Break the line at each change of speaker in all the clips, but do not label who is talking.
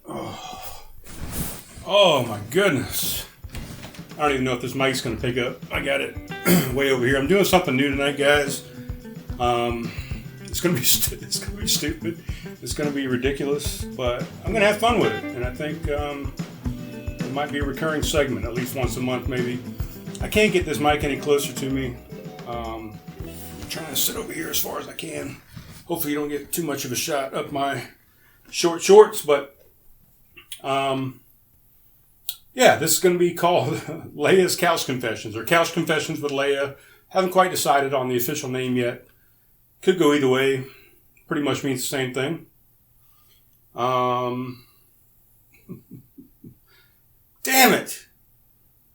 Oh my goodness. I don't even know if this mic's going to pick up. I got it way over here. I'm doing something new tonight, guys. It's going to be stupid. It's going to be ridiculous, but I'm going to have fun with it. And I think it might be a recurring segment, at least once a month maybe. I can't get this mic any closer to me. I'm trying to sit over here as far as I can. Hopefully you don't get too much of a shot up my short shorts, but yeah, this is going to be called Leia's Couch Confessions, or Couch Confessions with Leia. Haven't quite decided on the official name yet. Could go either way. Pretty much means the same thing. Damn it!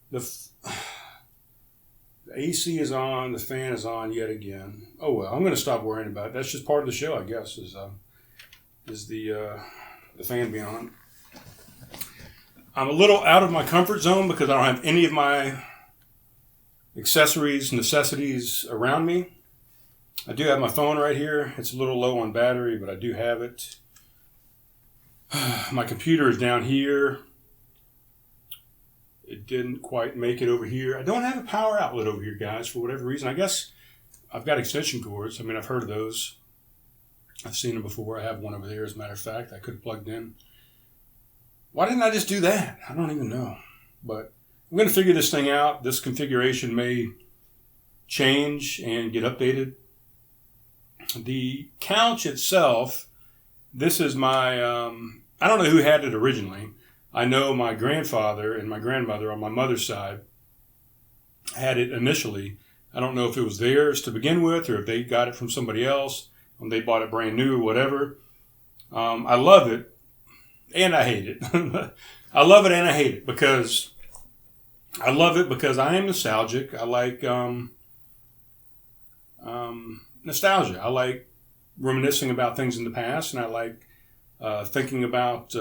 The AC is on. The fan is on yet again. Oh well, I'm going to stop worrying about it. That's just part of the show, I guess. Is the fan being on? I'm a little out of my comfort zone because I don't have any of my accessories, necessities around me. I do have my phone right here. It's a little low on battery, but I do have it. My computer is down here. It didn't quite make it over here. I don't have a power outlet over here, guys, for whatever reason. I guess I've got extension cords. I mean, I've heard of those. I've seen them before. I have one over there, as a matter of fact. I could have plugged in. Why didn't I just do that? I don't even know. But I'm going to figure this thing out. This configuration may change and get updated. The couch itself, this is my, I don't know who had it originally. I know my grandfather and my grandmother on my mother's side had it initially. I don't know if it was theirs to begin with or if they got it from somebody else when they bought it brand new or whatever. I love it and I hate it. I love it and I hate it because I am nostalgic. I like nostalgia. I like reminiscing about things in the past, and I like thinking about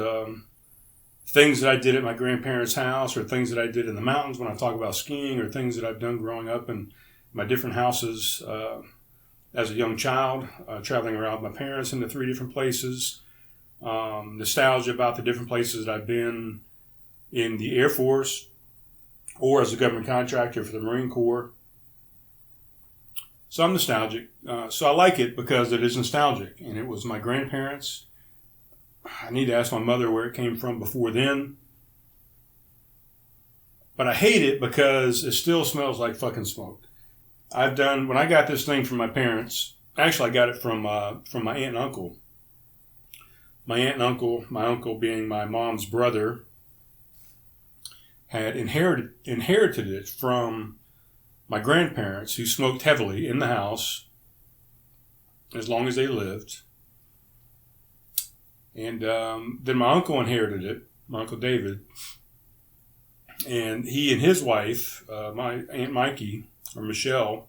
things that I did at my grandparents' house or things that I did in the mountains when I talk about skiing or things that I've done growing up in my different houses as a young child, traveling around with my parents into 3 different places. Nostalgia about the different places that I've been in the Air Force or as a government contractor for the Marine Corps. So I'm nostalgic. So I like it because it is nostalgic. And it was my grandparents. I need to ask my mother where it came from before then. But I hate it because it still smells like fucking smoke. When I got this thing from my parents, actually I got it from my aunt and uncle. My aunt and uncle, my uncle being my mom's brother, had inherited it from my grandparents, who smoked heavily in the house as long as they lived. And then my uncle inherited it, my Uncle David. And he and his wife, my Aunt Mikey, or Michelle,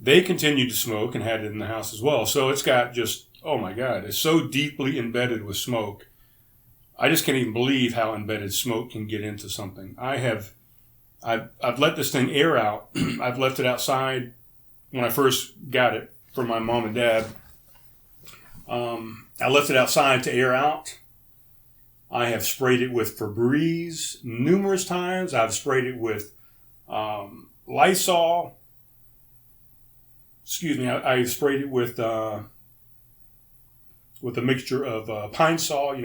they continued to smoke and had it in the house as well. So it's got just, oh my God, it's so deeply embedded with smoke. I just can't even believe how embedded smoke can get into something. I've let this thing air out. I've left it outside when I first got it from my mom and dad. I left it outside to air out. I have sprayed it with Febreze numerous times. I've sprayed it with Lysol. Excuse me. I sprayed it with a mixture of Pine Sol,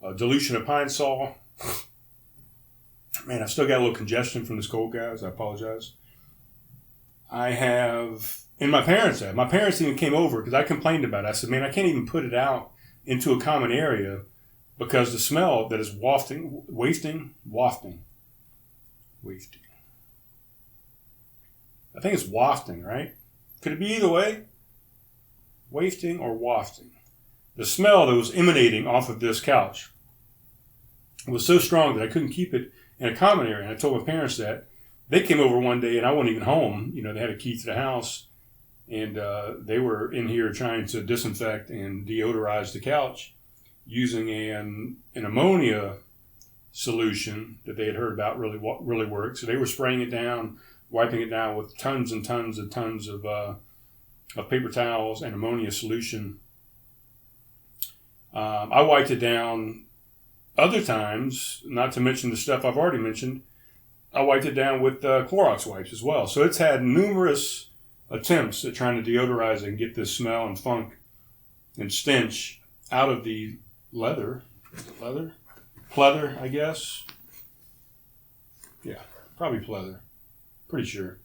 a dilution of Pine Sol. Man, I've still got a little congestion from this cold, guys. I apologize. I have, and my parents even came over because I complained about it. I said, man, I can't even put it out into a common area because the smell that is wafting. I think it's wafting, right? Could it be either way? Wafting or wafting. The smell that was emanating off of this couch was so strong that I couldn't keep it in a common area. And I told my parents that. They came over one day and I wasn't even home. They had a key to the house and they were in here trying to disinfect and deodorize the couch using an ammonia solution that they had heard about really worked. So they were spraying it down, wiping it down with tons and tons and tons of paper towels and ammonia solution. I wiped it down other times, not to mention the stuff I've already mentioned. I wiped it down with Clorox wipes as well. So it's had numerous attempts at trying to deodorize it and get this smell and funk and stench out of the leather. Pleather, I guess. Yeah, probably pleather. Pretty sure.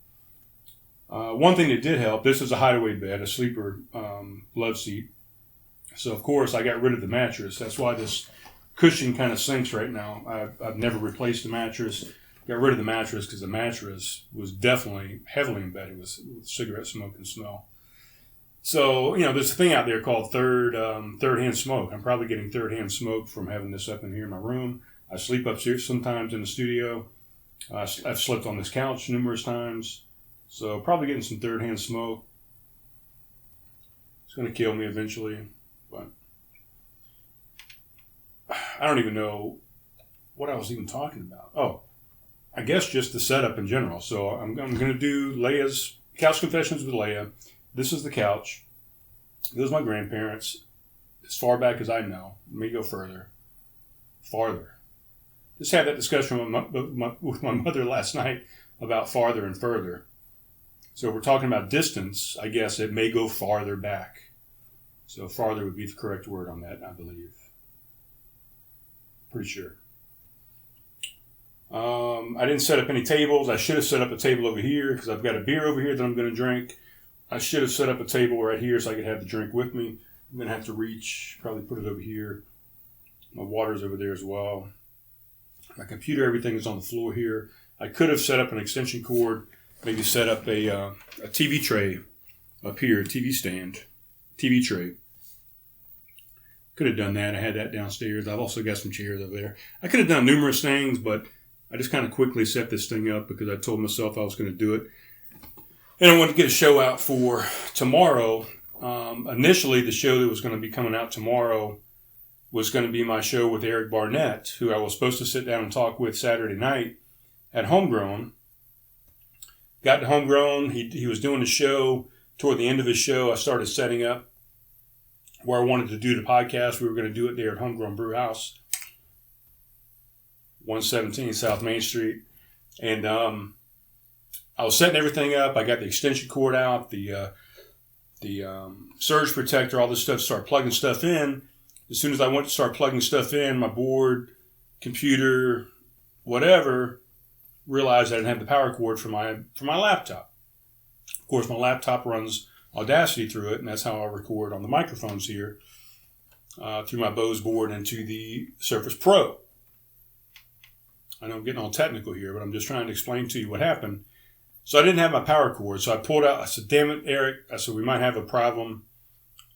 One thing that did help, this is a hideaway bed, a sleeper love seat. So, of course, I got rid of the mattress. That's why this cushion kind of sinks right now. I've never replaced the mattress. Got rid of the mattress because the mattress was definitely heavily embedded with cigarette smoke and smell. So, there's a thing out there called third-hand smoke. I'm probably getting third-hand smoke from having this up in here in my room. I sleep upstairs sometimes in the studio. I've slept on this couch numerous times. So, probably getting some third-hand smoke. It's going to kill me eventually. But I don't even know what I was even talking about. Oh, I guess just the setup in general. So, I'm going to do Leia's Couch Confessions with Leia. This is the couch. Those are my grandparents. As far back as I know. Let me go further. Farther. Just had that discussion with my mother last night about farther and further. So if we're talking about distance, I guess it may go farther back. So farther would be the correct word on that, I believe. Pretty sure. I didn't set up any tables. I should have set up a table over here because I've got a beer over here that I'm going to drink. I should have set up a table right here so I could have the drink with me. I'm going to have to reach, probably put it over here. My water's over there as well. My computer, everything is on the floor here. I could have set up an extension cord, maybe set up a TV tray up here, TV stand, TV tray. Could have done that. I had that downstairs. I've also got some chairs over there. I could have done numerous things, but I just kind of quickly set this thing up because I told myself I was going to do it. And I wanted to get a show out for tomorrow. Initially, the show that was going to be coming out tomorrow was going to be my show with Eric Barnett, who I was supposed to sit down and talk with Saturday night at Homegrown. Got to Homegrown. He was doing the show. Toward the end of his show, I started setting up where I wanted to do the podcast. We were going to do it there at Homegrown Brew House, 117 South Main Street. And I was setting everything up. I got the extension cord out, the surge protector, all this stuff, start plugging stuff in. As soon as I went to start plugging stuff in, my board, computer, whatever, realized I didn't have the power cord for my laptop. Of course, my laptop runs Audacity through it, and that's how I record on the microphones here through my Bose board into the Surface Pro. I know I'm getting all technical here, but I'm just trying to explain to you what happened. So I didn't have my power cord, so I pulled out. I said, damn it, Eric. I said, we might have a problem.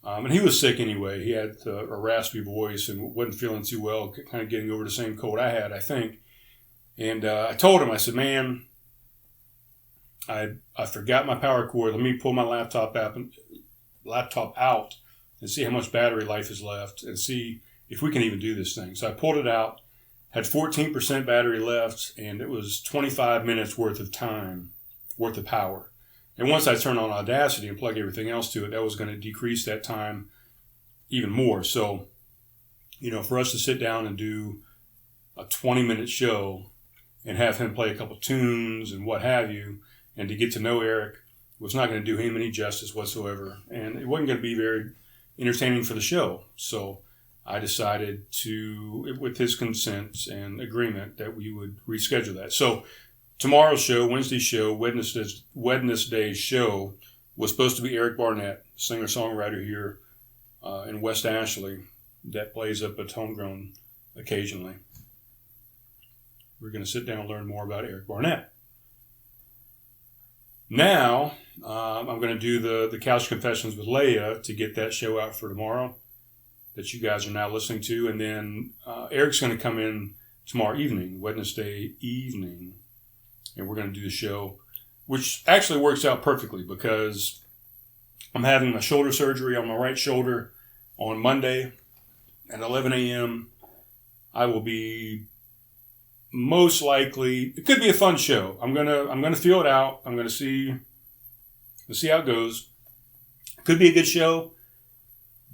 And he was sick anyway. He had a raspy voice and wasn't feeling too well, kind of getting over the same cold I had, I think. And I told him, I said, man, I forgot my power cord. Let me pull my laptop out and see how much battery life is left and see if we can even do this thing. So I pulled it out, had 14% battery left, and it was 25 minutes worth of power. And once I turned on Audacity and plug everything else to it, that was going to decrease that time even more. So, for us to sit down and do a 20-minute show and have him play a couple tunes and what have you, and to get to know Eric was not going to do him any justice whatsoever. And it wasn't going to be very entertaining for the show. So I decided to, with his consent and agreement, that we would reschedule that. So tomorrow's show, Wednesday's show, Wednesday's show was supposed to be Eric Barnett, singer-songwriter here in West Ashley that plays up at Homegrown occasionally. We're going to sit down and learn more about Eric Barnett. Now, I'm going to do the Couch Confessions with Leia to get that show out for tomorrow that you guys are now listening to. And then Eric's going to come in tomorrow evening, Wednesday evening, and we're going to do the show, which actually works out perfectly because I'm having my shoulder surgery on my right shoulder on Monday at 11 a.m. I will be most likely, it could be a fun show. I'm gonna feel it out. I'm gonna see how it goes. Could be a good show,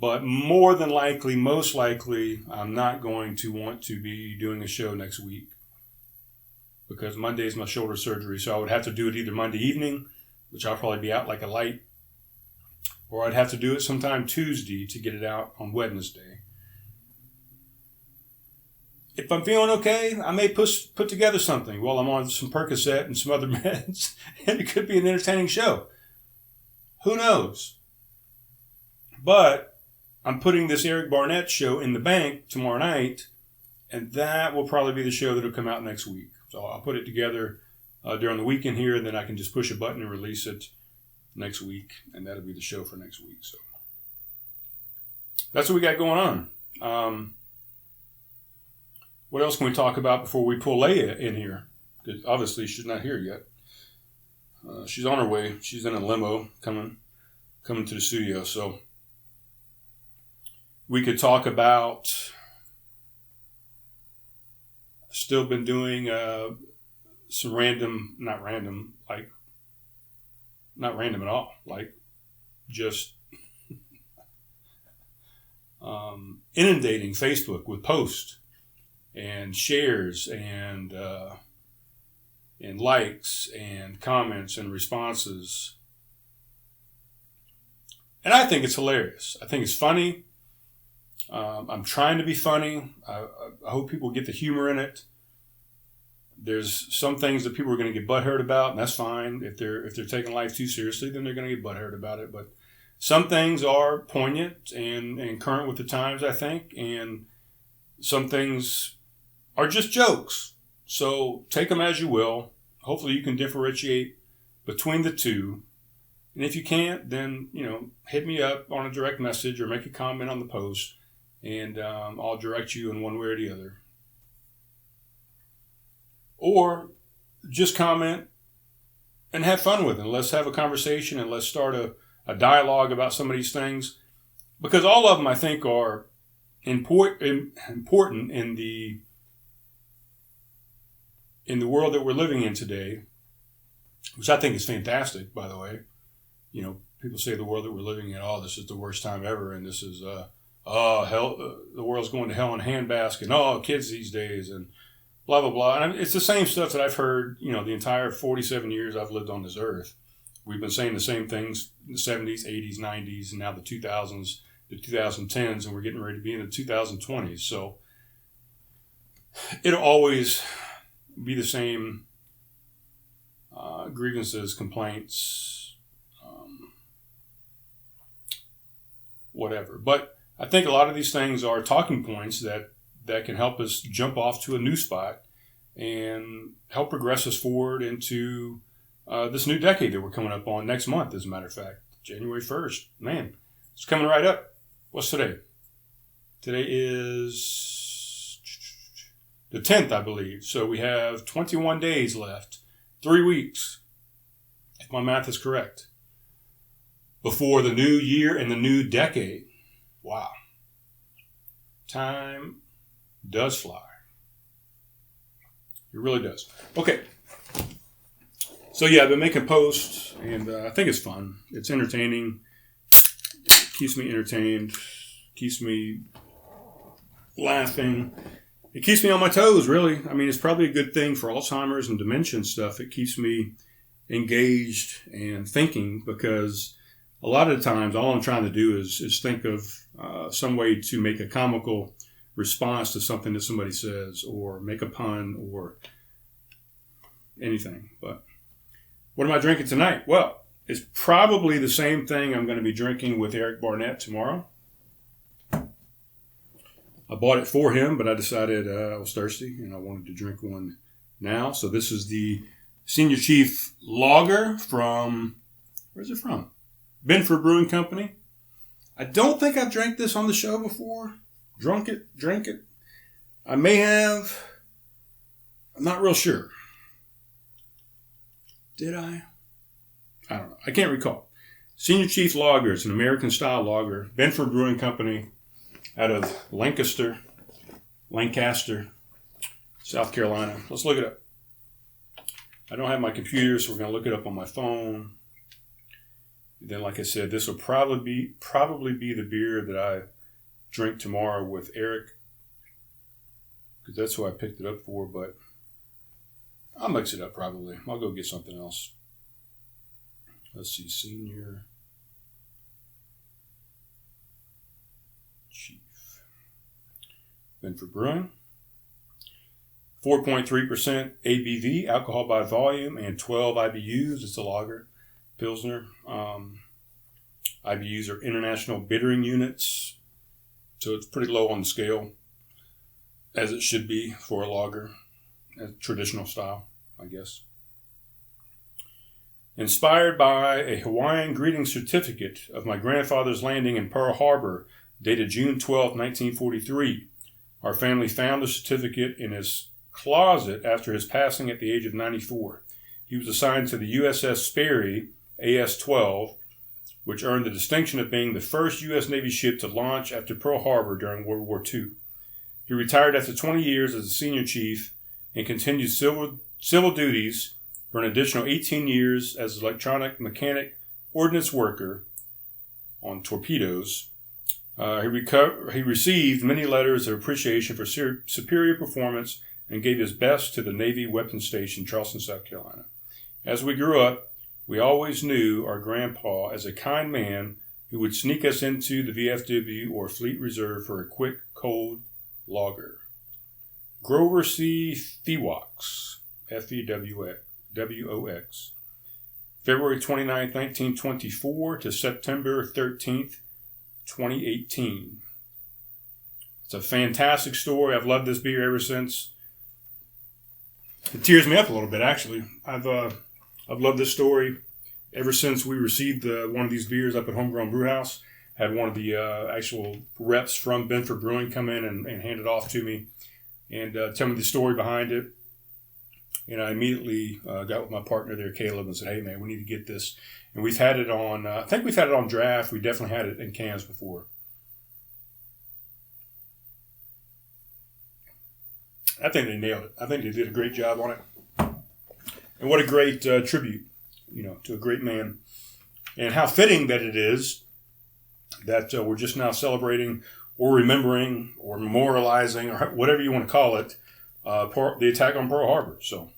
But more than likely, most likely, I'm not going to want to be doing a show next week because Monday is my shoulder surgery. So I would have to do it either Monday evening, which I'll probably be out like a light, or I'd have to do it sometime Tuesday to get it out on Wednesday. If I'm feeling okay, I may put together something while I'm on some Percocet and some other meds, and it could be an entertaining show. Who knows? But I'm putting this Eric Barnett show in the bank tomorrow night, and that will probably be the show that will come out next week. So I'll put it together during the weekend here, and then I can just push a button and release it next week, and that'll be the show for next week. So that's what we got going on. What else can we talk about before we pull Leia in here? Because obviously she's not here yet. She's on her way. She's in a limo coming to the studio. So we could talk about. Still been doing some not random at all. Like just inundating Facebook with posts and shares and likes and comments and responses. And I think it's hilarious. I think it's funny. I'm trying to be funny. I hope people get the humor in it. There's some things that people are going to get butthurt about, and that's fine. If they're taking life too seriously, then they're going to get butthurt about it. But some things are poignant and current with the times, I think, and some things are just jokes. So take them as you will. Hopefully you can differentiate between the two. And if you can't, then, hit me up on a direct message or make a comment on the post, and I'll direct you in one way or the other. Or just comment and have fun with it. Let's have a conversation and let's start a dialogue about some of these things. Because all of them, I think, are important in the world that we're living in today, which I think is fantastic, by the way. People say the world that we're living in, this is the worst time ever, and this is, hell, the world's going to hell in a handbasket, and kids these days, and blah, blah, blah. And it's the same stuff that I've heard, the entire 47 years I've lived on this earth. We've been saying the same things in the 70s, 80s, 90s, and now the 2000s, the 2010s, and we're getting ready to be in the 2020s. So it'll always be the same grievances, complaints, whatever. But I think a lot of these things are talking points that can help us jump off to a new spot and help progress us forward into this new decade that we're coming up on next month, as a matter of fact. January 1st. Man, it's coming right up. What's today? Today is the 10th, I believe. So we have 21 days left. 3 weeks, if my math is correct, before the new year and the new decade. Wow. Time does fly. It really does. Okay. So yeah, I've been making posts, and I think it's fun. It's entertaining. It keeps me entertained. Keeps me laughing. It keeps me on my toes, really. I mean, it's probably a good thing for Alzheimer's and dementia stuff. It keeps me engaged and thinking, because a lot of the times all I'm trying to do is think of some way to make a comical response to something that somebody says, or make a pun, or anything. But what am I drinking tonight? Well, it's probably the same thing I'm going to be drinking with Eric Barnett tomorrow. I bought it for him, but I decided I was thirsty and I wanted to drink one now. So this is the Senior Chief Lager from, where's it from? Benford Brewing Company. I don't think I've drank this on the show before. Drank it. I may have. I'm not real sure. Did I? I don't know. I can't recall. Senior Chief Lager. It's an American-style lager. Benford Brewing Company out of Lancaster, South Carolina. Let's look it up. I don't have my computer, so we're going to look it up on my phone. Then, like I said, this will probably be the beer that I drink tomorrow with Eric, because that's who I picked it up for. But I'll mix it up probably. I'll go get something else. Let's see, Senior Chief. Benford Brewing. 4.3% ABV, alcohol by volume, and 12 IBUs. It's a lager, Pilsner. IBUs are international bittering units, so it's pretty low on the scale, as it should be for a lager, a traditional style, I guess. Inspired by a Hawaiian greeting certificate of my grandfather's landing in Pearl Harbor, dated June 12, 1943, our family found the certificate in his closet after his passing at the age of 94. He was assigned to the USS Sperry AS-12, which earned the distinction of being the first U.S. Navy ship to launch after Pearl Harbor during World War II. He retired after 20 years as a senior chief and continued civil duties for an additional 18 years as electronic mechanic ordnance worker on torpedoes. He received many letters of appreciation for superior performance and gave his best to the Navy Weapons Station, Charleston, South Carolina. As we grew up, we always knew our grandpa as a kind man who would sneak us into the VFW or Fleet Reserve for a quick, cold lager. Grover C. Fewox, Fewox, February 29, 1924 to September 13th, 2018. It's a fantastic story. I've loved this beer ever since. It tears me up a little bit, actually. I've loved this story ever since we received one of these beers up at Homegrown Brewhouse. Had one of the actual reps from Benford Brewing come in and hand it off to me and tell me the story behind it. And I immediately got with my partner there, Caleb, and said, hey, man, we need to get this. And we've had it on, I think we've had it on draft. We definitely had it in cans before. I think they nailed it. I think they did a great job on it. And what a great tribute, to a great man. And how fitting that it is that we're just now celebrating or remembering or memorializing or whatever you want to call it, the attack on Pearl Harbor. So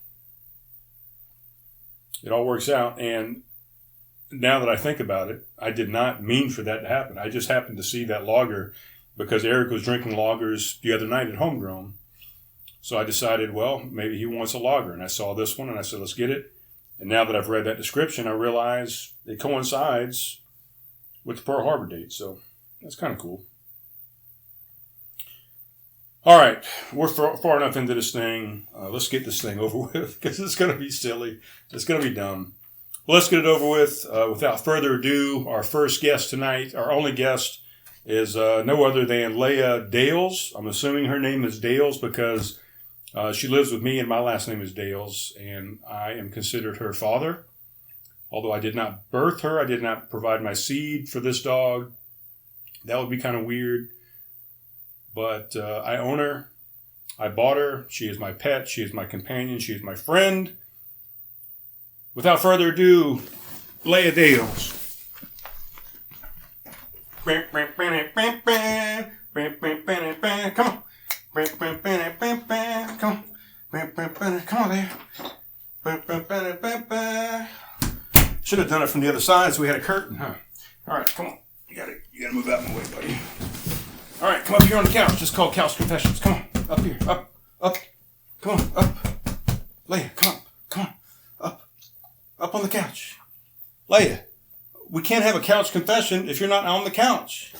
it all works out. And now that I think about it, I did not mean for that to happen. I just happened to see that lager because Eric was drinking lagers the other night at Homegrown. So I decided, well, maybe he wants a lager. And I saw this one and I said, let's get it. And now that I've read that description, I realize it coincides with the Pearl Harbor date. So that's kind of cool. All right. We're far enough into this thing. Let's get this thing over with because it's going to be silly. It's going to be dumb. Well, let's get it over with. Without further ado, our first guest tonight, our only guest, is no other than Leia Dales. I'm assuming her name is Dales because she lives with me and my last name is Dales, and I am considered her father. Although I did not birth her, I did not provide my seed for this dog. That would be kind of weird. But I own her. I bought her. She is my pet. She is my companion. She is my friend. Without further ado, Leia Dales. Come on. Come on there. Should have done it from the other side so we had a curtain, huh? All right, come on. You gotta move out of my way, buddy. All right, come up here on the couch. It's called Couch Confessions. Come on, up here, up. Come on, up. Leia, come on, up on the couch. Leia, we can't have a couch confession if you're not on the couch.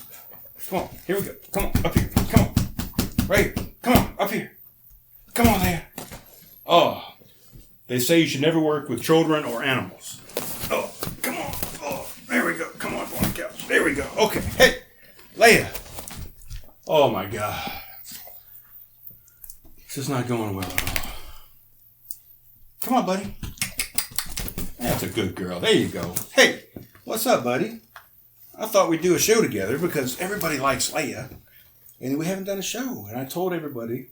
Come on, here we go. Come on, up here. Come on. Right here. Come on, up here. Come on, Leia. Oh, they say you should never work with children or animals. Oh, come on. Oh, there we go. Come on the couch. There we go. Okay. Hey, Leia. Oh, my God. This is not going well at all. Come on, buddy. That's a good girl. There you go. Hey, what's up, buddy? I thought we'd do a show together because everybody likes Leia, and we haven't done a show. And I told everybody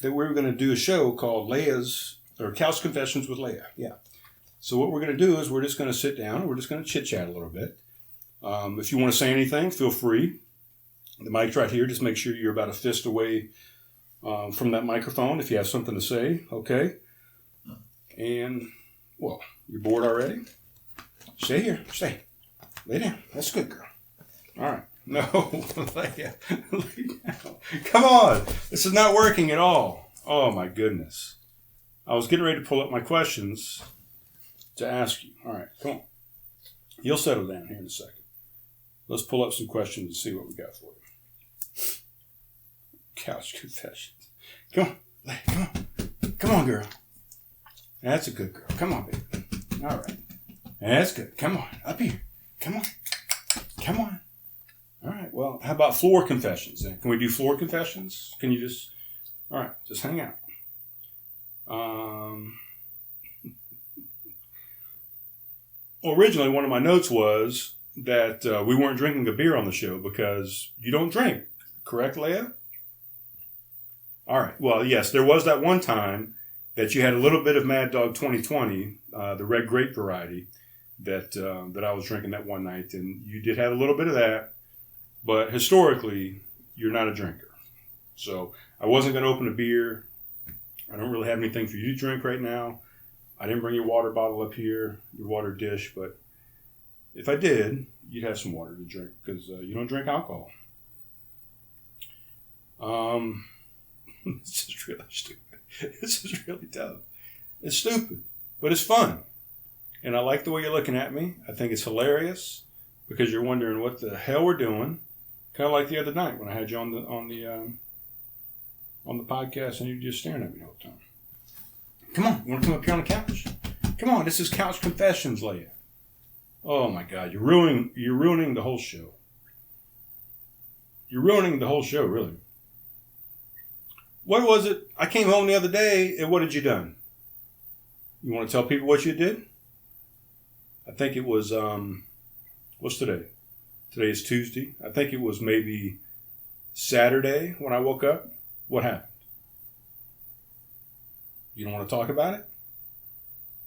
that we were going to do a show called Couch Confessions with Leia. Yeah. So what we're going to do is we're just going to sit down and we're just going to chit-chat a little bit. If you want to say anything, feel free. The mic's right here. Just make sure you're about a fist away from that microphone if you have something to say, okay? And, well, you're bored already? Stay here. Stay. Lay down. That's good, girl. All right. No. Lay down. Come on. This is not working at all. Oh, my goodness. I was getting ready to pull up my questions to ask you. All right. Come on. You'll settle down here in a second. Let's pull up some questions and see what we got for you. Couch confessions. Come on. Come on. Come on, girl. That's a good girl. Come on, baby. All right. That's good. Come on. Up here. Come on. Come on. All right. Well, how about floor confessions then? Can we do floor confessions? Can you just... All right. Just hang out. Well, originally, one of my notes was that we weren't drinking a beer on the show because you don't drink. Correct, Leia? All right. Well, yes, there was that one time that you had a little bit of Mad Dog 2020, the red grape variety, that I was drinking that one night, and you did have a little bit of that, but historically, you're not a drinker. So I wasn't going to open a beer. I don't really have anything for you to drink right now. I didn't bring your water bottle up here, your water dish, but if I did, you'd have some water to drink because you don't drink alcohol. This is really stupid. This is really dumb. It's stupid, but it's fun. And I like the way you're looking at me. I think it's hilarious because you're wondering what the hell we're doing. Kind of like the other night when I had you on the podcast and you're just staring at me the whole time. Come on, you want to come up here on the couch? Come on, this is Couch Confessions, Leia. Oh my God, you're ruining the whole show. You're ruining the whole show, really. What was it? I came home the other day, and what had you done? You want to tell people what you did? I think it was, what's today? Today is Tuesday. I think it was maybe Saturday when I woke up. What happened? You don't want to talk about it?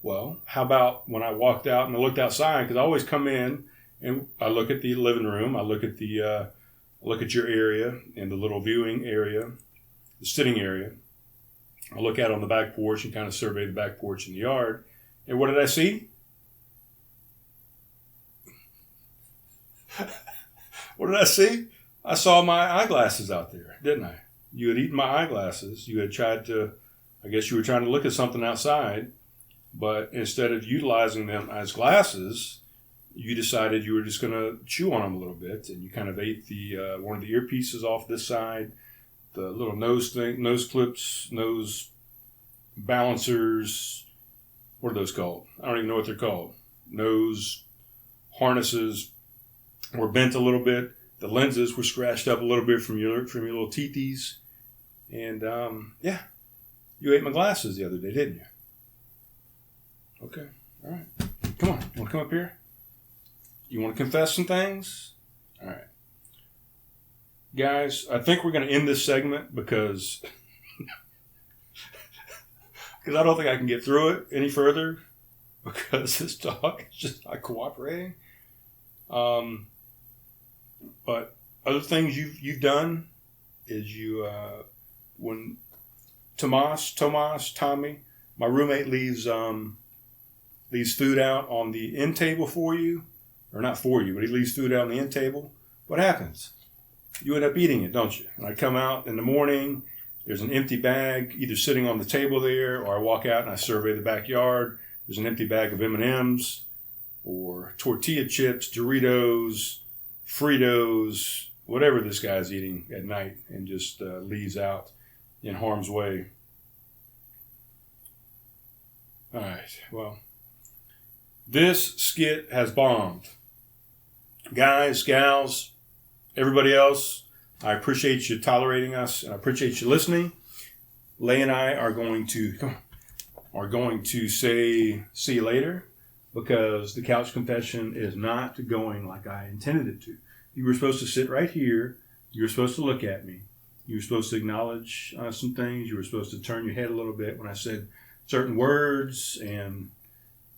Well, how about when I walked out and I looked outside? Because I always come in and I look at the living room. I look at your area and the little viewing area, the sitting area. I look out on the back porch and kind of survey the back porch and the yard. And what did I see? What did I see? I saw my eyeglasses out there, didn't I? You had eaten my eyeglasses. You had tried to, I guess you were trying to look at something outside, but instead of utilizing them as glasses, you decided you were just going to chew on them a little bit, and you kind of ate the one of the earpieces off this side, the little nose clips, nose balancers. What are those called? I don't even know what they're called. Nose harnesses were bent a little bit. The lenses were scratched up a little bit from your little teethies. And, yeah, you ate my glasses the other day, didn't you? Okay, all right. Come on, you want to come up here? You want to confess some things? All right. Guys, I think we're going to end this segment because I don't think I can get through it any further because this dog is just not cooperating. But other things you've done is when Tommy, my roommate leaves food out on the end table for you, or not for you, but he leaves food out on the end table. What happens? You end up eating it, don't you? And I come out in the morning, there's an empty bag either sitting on the table there, or I walk out and I survey the backyard. There's an empty bag of M&Ms or tortilla chips, Doritos, Fritos, whatever this guy's eating at night, and just leaves out in harm's way. All right, well, this skit has bombed. Guys, gals, everybody else, I appreciate you tolerating us, and I appreciate you listening. Leia and I are going to say see you later, because the couch confession is not going like I intended it to. You were supposed to sit right here. You were supposed to look at me. You were supposed to acknowledge some things. You were supposed to turn your head a little bit when I said certain words and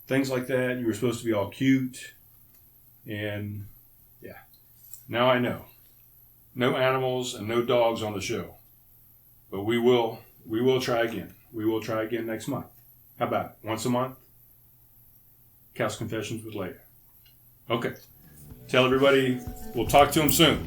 things like that. You were supposed to be all cute. And Now I know. No animals and no dogs on the show. But we will try again. We will try again next month. How about it? Once a month? Couch Confessions with Leia. Okay. Tell everybody we'll talk to them soon.